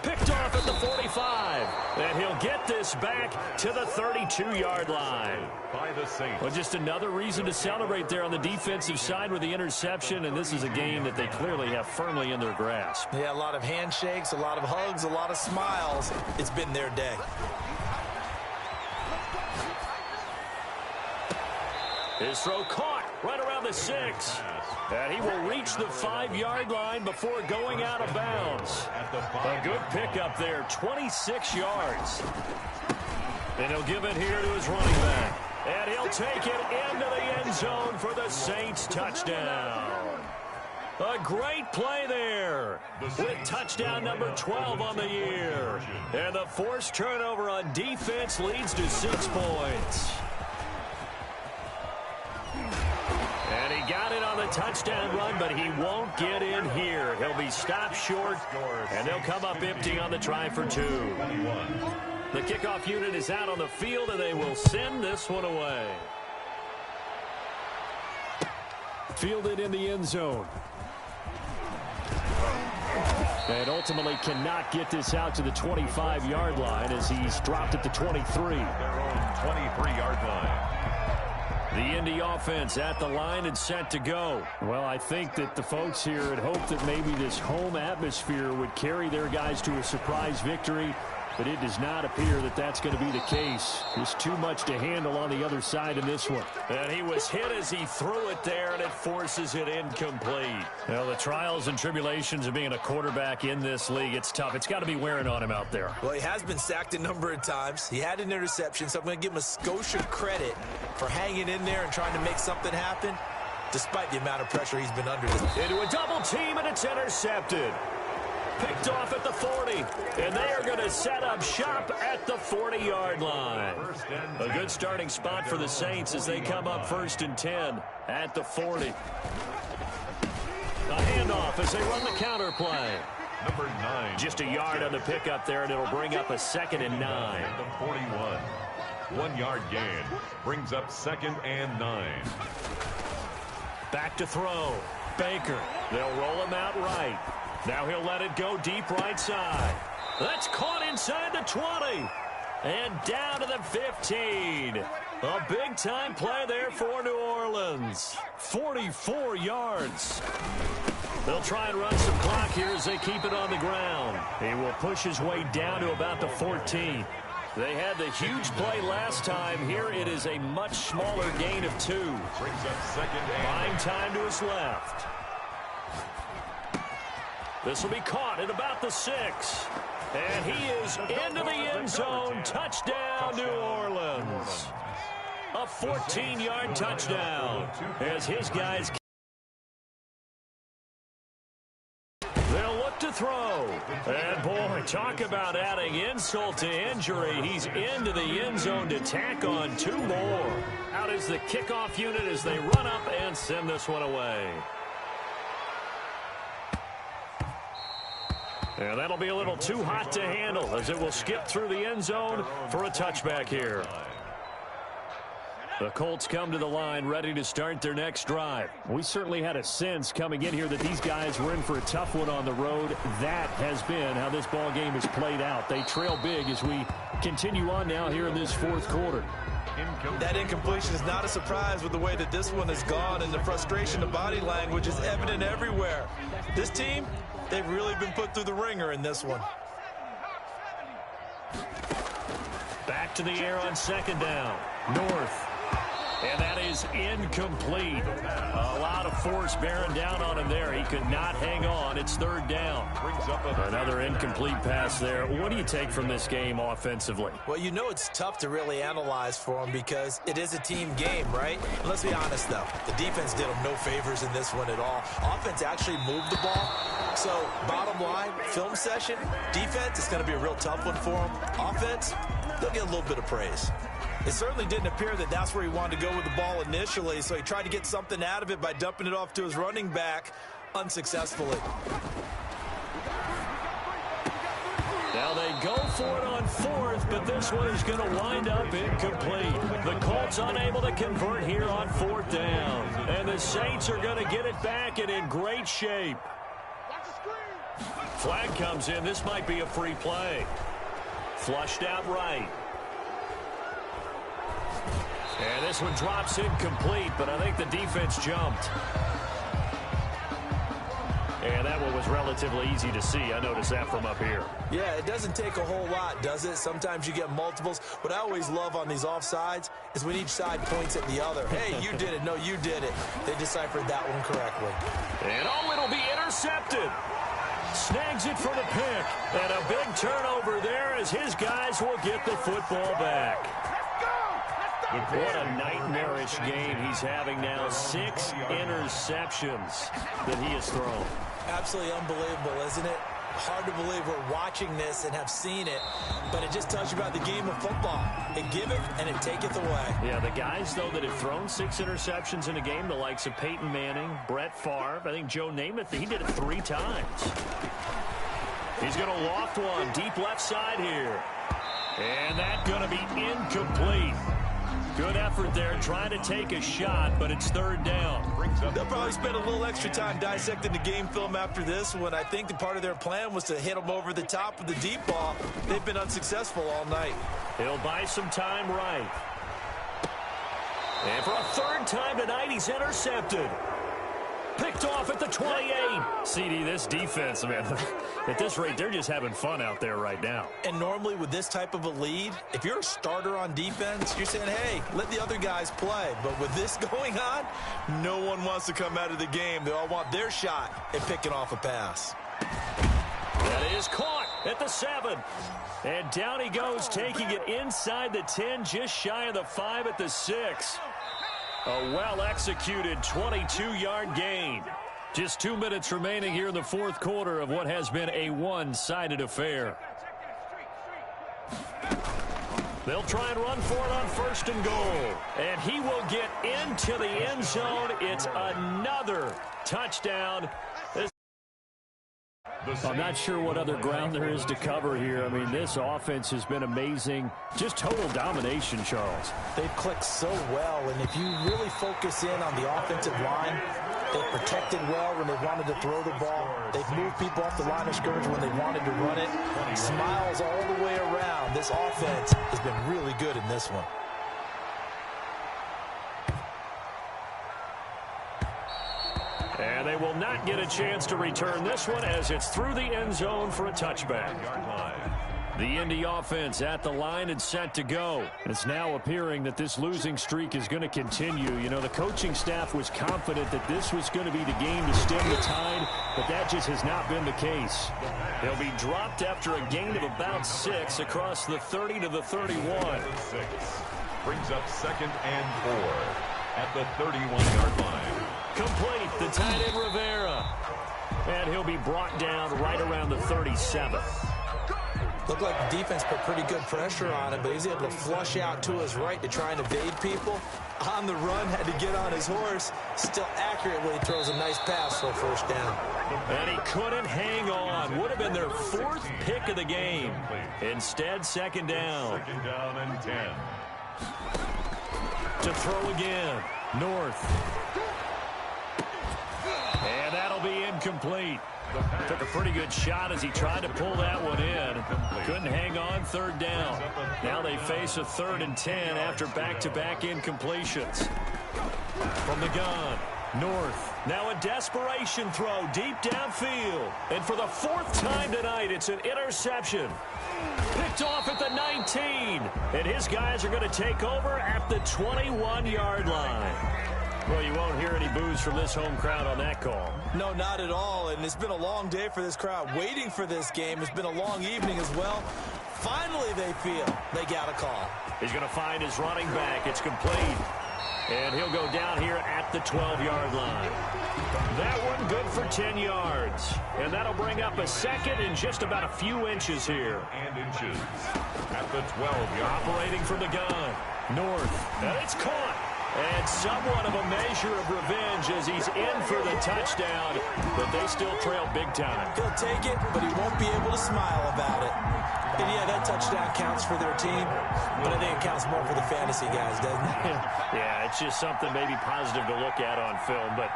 Picked off at the 45. And he'll get this back to the 32-yard line. By the Saints. Well, just another reason to celebrate there on the defensive side with the interception, and this is a game that they clearly have firmly in their grasp. Yeah, a lot of handshakes, a lot of hugs, a lot of smiles. It's been their day. His throw caught right around the 6. And he will reach the 5-yard line before going out of bounds. A good pickup there, 26 yards. And he'll give it here to his running back. And he'll take it into the end zone for the Saints touchdown. A great play there with touchdown number 12 on the year. And the forced turnover on defense leads to 6 points. And he got it on the touchdown run, but he won't get in here. He'll be stopped short, and they'll come up empty on the try for 2. The kickoff unit is out on the field, and they will send this one away. Fielded in the end zone. And ultimately cannot get this out to the 25-yard line as he's dropped at the 23. Their own 23-yard line. The Indy offense at the line and set to go. Well, I think that the folks here had hoped that maybe this home atmosphere would carry their guys to a surprise victory, but it does not appear that that's going to be the case. There's too much to handle on the other side in this one. And he was hit as he threw it there, and it forces it incomplete. Well, the trials and tribulations of being a quarterback in this league, it's tough. It's got to be wearing on him out there. Well, he has been sacked a number of times. He had an interception, so I'm going to give him a Scotia credit for hanging in there and trying to make something happen, despite the amount of pressure he's been under. Into a double team, and it's intercepted. Picked off at the 40, and they are going to set up shop at the 40-yard line. A good starting spot for the Saints as they come up 1st and 10 at the 40. A handoff as they run the counter play. Number 9. Just a yard on the pickup there, and it'll bring up a 2nd and 9. At the 41. 1-yard gain. Brings up 2nd and 9. Back to throw. Baker. They'll roll him out right. Now he'll let it go deep right side. That's caught inside the 20. And down to the 15. A big-time play there for New Orleans. 44 yards. They'll try and run some clock here as they keep it on the ground. He will push his way down to about the 14. They had the huge play last time. Here it is a much smaller gain of 2. Brings up 2nd and Buying time to his left. This will be caught at about the 6. And he is into the end zone. Touchdown, New Orleans. A 14-yard touchdown as his guys. They'll look to throw. And, boy, talk about adding insult to injury. He's into the end zone to tack on 2 more. Out is the kickoff unit as they run up and send this one away. And that'll be a little too hot to handle as it will skip through the end zone for a touchback here. The Colts come to the line ready to start their next drive. We certainly had a sense coming in here that these guys were in for a tough one on the road. That has been how this ball game has played out. They trail big as we continue on now here in this 4th quarter. That incompletion is not a surprise with the way that this one has gone, and the frustration of body language is evident everywhere. This team, they've really been put through the ringer in this one. Back to the air on 2nd down. North. And that is incomplete. A lot of force bearing down on him there. He could not hang on. It's 3rd down. brings up Another incomplete pass there. What do you take from this game offensively? Well, you know it's tough to really analyze for them because it is a team game, right? And let's be honest, though. The defense did them no favors in this one at all. Offense actually moved the ball. So, bottom line, film session, defense, it's going to be a real tough one for them. Offense, they'll get a little bit of praise. It certainly didn't appear that that's where he wanted to go with the ball initially, so he tried to get something out of it by dumping it off to his running back unsuccessfully. Now they go for it on 4th, but this one is going to wind up incomplete. The Colts unable to convert here on 4th down. And the Saints are going to get it back and in great shape. Flag comes in. This might be a free play. Flushed out right. And this one drops incomplete, but I think the defense jumped. And that one was relatively easy to see. I noticed that from up here. Yeah, it doesn't take a whole lot, does it? Sometimes you get multiples. What I always love on these offsides is when each side points at the other. Hey, you did it. No, you did it. They deciphered that one correctly. And oh, it'll be intercepted. Snags it for the pick. And a big turnover there as his guys will get the football back. What a nightmarish game he's having now. 6 interceptions that he has thrown. Absolutely unbelievable, isn't it? Hard to believe we're watching this and have seen it, but it just tells you about the game of football. It giveth and it taketh away. Yeah, the guys, though, that have thrown 6 interceptions in a game, the likes of Peyton Manning, Brett Favre, I think Joe Namath, he did it 3 times. He's going to loft one deep left side here. And that's going to be incomplete. Good effort there, trying to take a shot, but it's 3rd down. They'll probably spend a little extra time dissecting the game film after this one. I think the part of their plan was to hit them over the top with the deep ball. They've been unsuccessful all night. He'll buy some time right. And for a 3rd time tonight, he's intercepted. Picked off at the 28. CD, this defense, man, at this rate, they're just having fun out there right now. And normally with this type of a lead, if you're a starter on defense, you're saying, hey, let the other guys play. But with this going on, no one wants to come out of the game. They all want their shot at picking off a pass. That is caught at the 7. And down he goes, taking it inside the 10, just shy of the 5 at the 6. A well-executed 22-yard gain. Just 2 minutes remaining here in the 4th quarter of what has been a one-sided affair. They'll try and run for it on 1st and goal. And he will get into the end zone. It's another touchdown. I'm not sure what other ground there is to cover here. I mean, this offense has been amazing. Just total domination, Charles. They've clicked so well, and if you really focus in on the offensive line, they've protected well when they wanted to throw the ball. They've moved people off the line of scrimmage when they wanted to run it. Smiles all the way around. This offense has been really good in this one. And they will not get a chance to return this one as it's through the end zone for a touchback. The Indy offense at the line and set to go. It's now appearing that this losing streak is going to continue. You know, the coaching staff was confident that this was going to be the game to stem the tide, but that just has not been the case. They'll be dropped after a gain of about 6 across the 30 to the 31. Brings up 2nd and 4 at the 31-yard line. Complete, the tight end Rivera. And he'll be brought down right around the 37. Looked like the defense put pretty good pressure on him, but he's able to flush out to his right to try and evade people. On the run, had to get on his horse. Still accurately throws a nice pass for a 1st down. And he couldn't hang on. Would have been their 4th pick of the game. Instead, 2nd down. 2nd down and 10. To throw again. North. And that'll be incomplete. Took a pretty good shot as he tried to pull that one in. Couldn't hang on, 3rd down. Now they face a 3rd and 10 after back-to-back incompletions. From the gun, North. Now a desperation throw deep downfield. And for the 4th time tonight, it's an interception. Picked off at the 19. And his guys are going to take over at the 21-yard line. Well, you won't hear any boos from this home crowd on that call. No, not at all. And it's been a long day for this crowd waiting for this game. It's been a long evening as well. Finally, they feel they got a call. He's going to find his running back. It's complete. And he'll go down here at the 12-yard line. That one good for 10 yards. And that'll bring up a 2nd and just about a few inches here. And inches at the 12-yard. Operating from the gun. North. And it's caught. And somewhat of a measure of revenge as he's in for the touchdown, but they still trail big time. He'll take it, but he won't be able to smile about it. And yeah, that touchdown counts for their team, but I think it counts more for the fantasy guys, doesn't it? Yeah, it's just something maybe positive to look at on film, but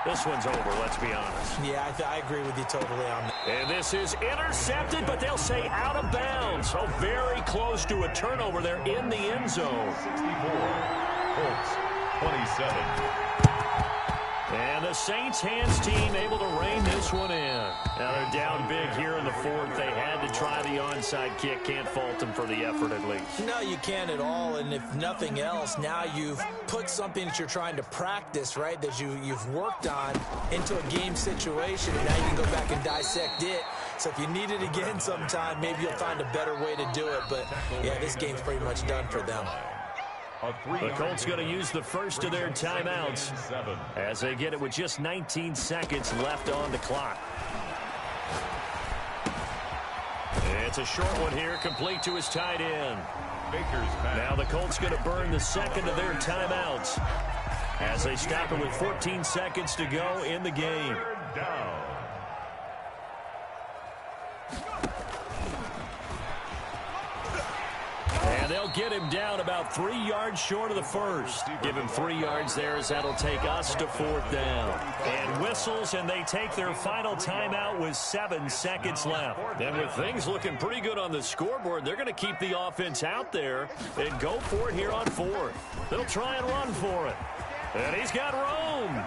This one's over, let's be honest. Yeah, I agree with you totally on that. And this is intercepted, but they'll say out of bounds. So very close to a turnover there in the end zone. 64, Colts 27. And the Saints hands team able to rein this one in. Now they're down big here in the fourth. They had to try the onside kick. Can't fault them for the effort at least. No, you can't at all. And if nothing else, now you've put something that you're trying to practice, right, that you've worked on into a game situation. And now you can go back and dissect it. So if you need it again sometime, maybe you'll find a better way to do it. But, yeah, this game's pretty much done for them. The Colts going to use the first of their timeouts as they get it with just 19 seconds left on the clock. It's a short one here, complete to his tight end. Now the Colts going to burn the second of their timeouts as they stop it with 14 seconds to go in the game. And they'll get him down about 3 yards short of the first. Give him 3 yards there as that'll take us to fourth down. And whistles, and they take their final timeout with 7 seconds left. And with things looking pretty good on the scoreboard, they're going to keep the offense out there and go for it here on fourth. They'll try and run for it. And he's got room.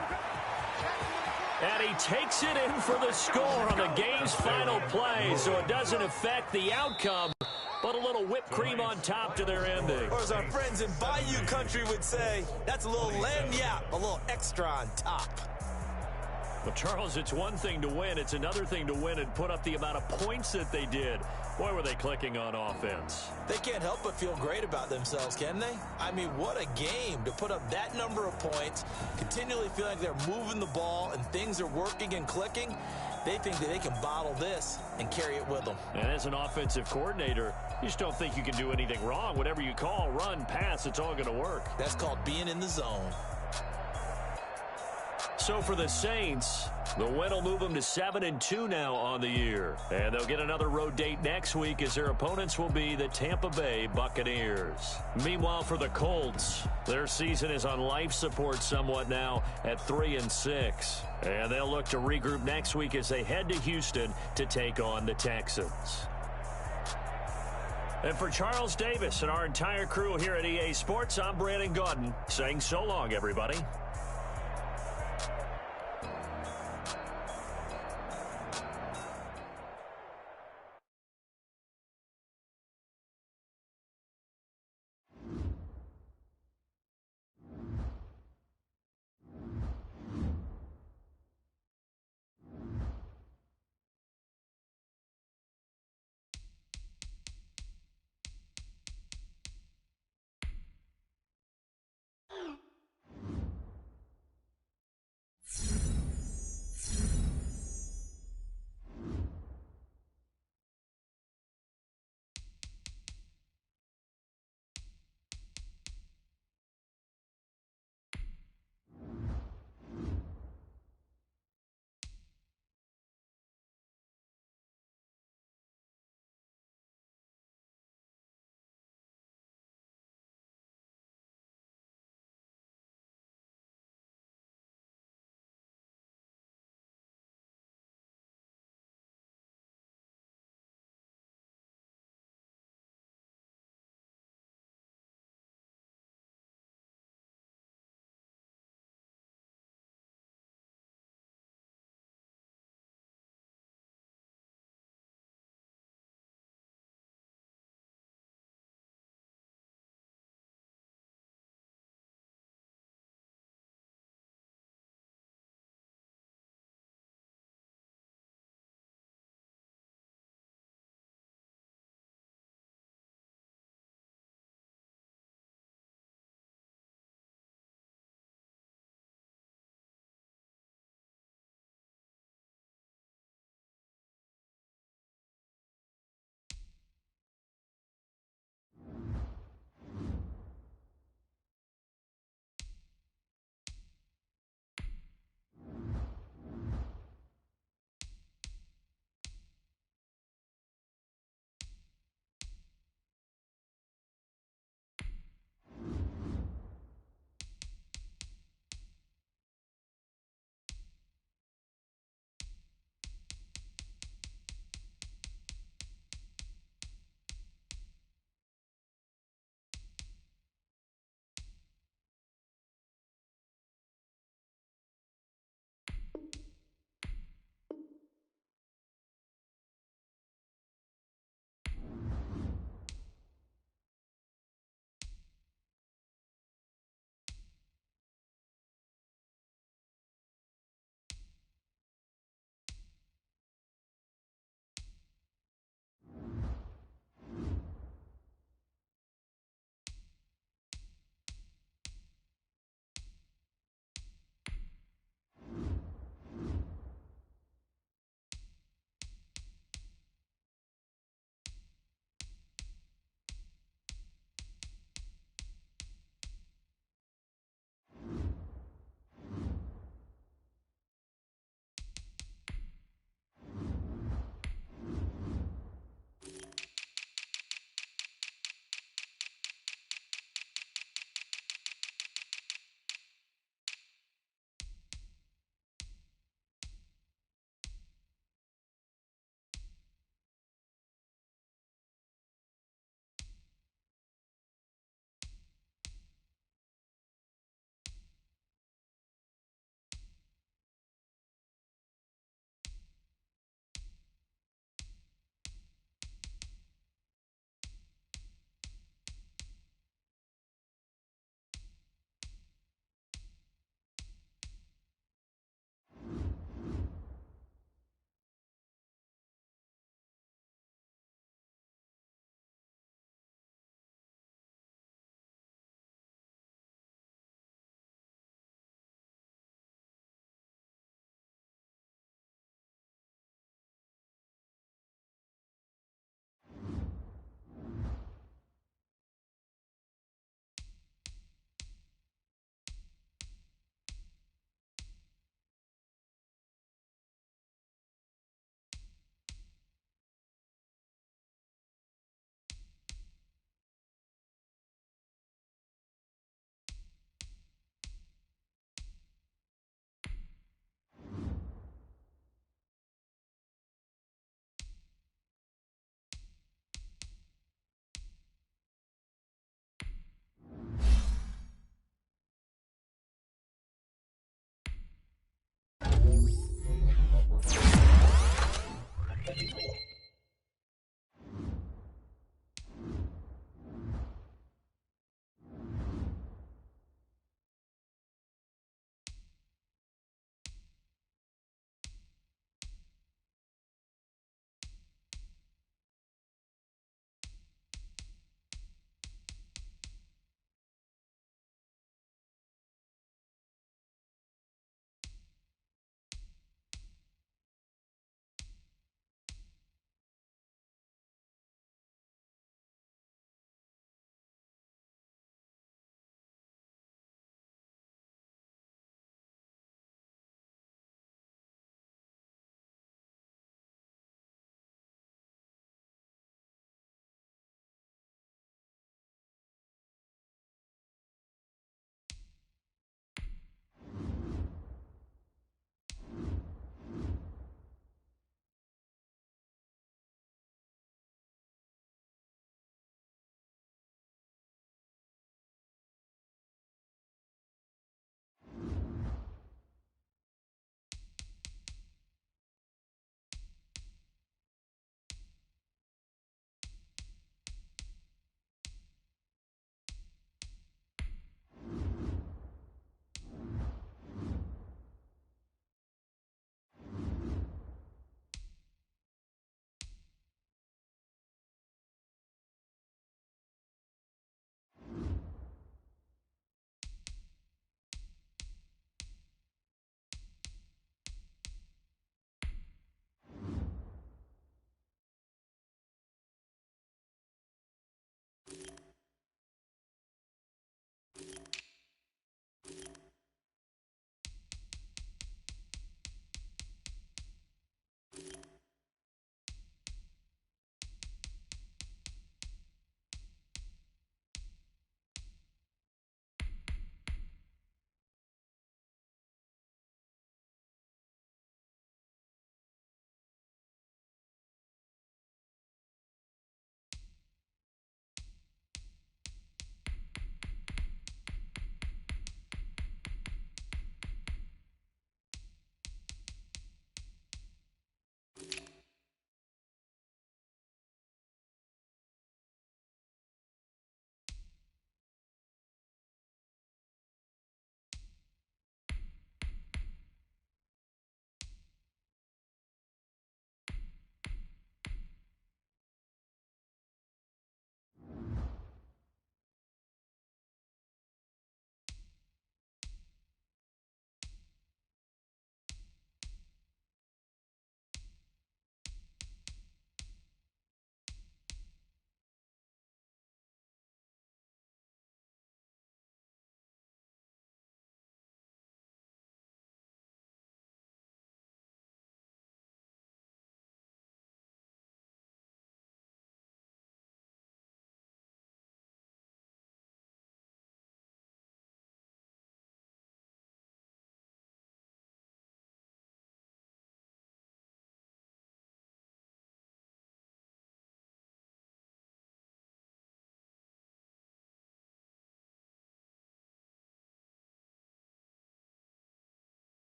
And he takes it in for the score on the game's final play, so it doesn't affect the outcome. But a little whipped cream on top to their ending. Or as our friends in Bayou Country would say, that's a little lagniappe, a little extra on top. Well, Charles, it's one thing to win. It's another thing to win and put up the amount of points that they did. Boy, were they clicking on offense. They can't help but feel great about themselves, can they? I mean, what a game to put up that number of points, continually feel like they're moving the ball and things are working and clicking. They think that they can bottle this and carry it with them. And as an offensive coordinator, you just don't think you can do anything wrong. Whatever you call, run, pass, it's all going to work. That's called being in the zone. So for the Saints, the win will move them to 7-2 now on the year. And they'll get another road date next week as their opponents will be the Tampa Bay Buccaneers. Meanwhile, for the Colts, their season is on life support somewhat now at 3-6. And they'll look to regroup next week as they head to Houston to take on the Texans. And for Charles Davis and our entire crew here at EA Sports, I'm Brandon Gaudin saying so long, everybody.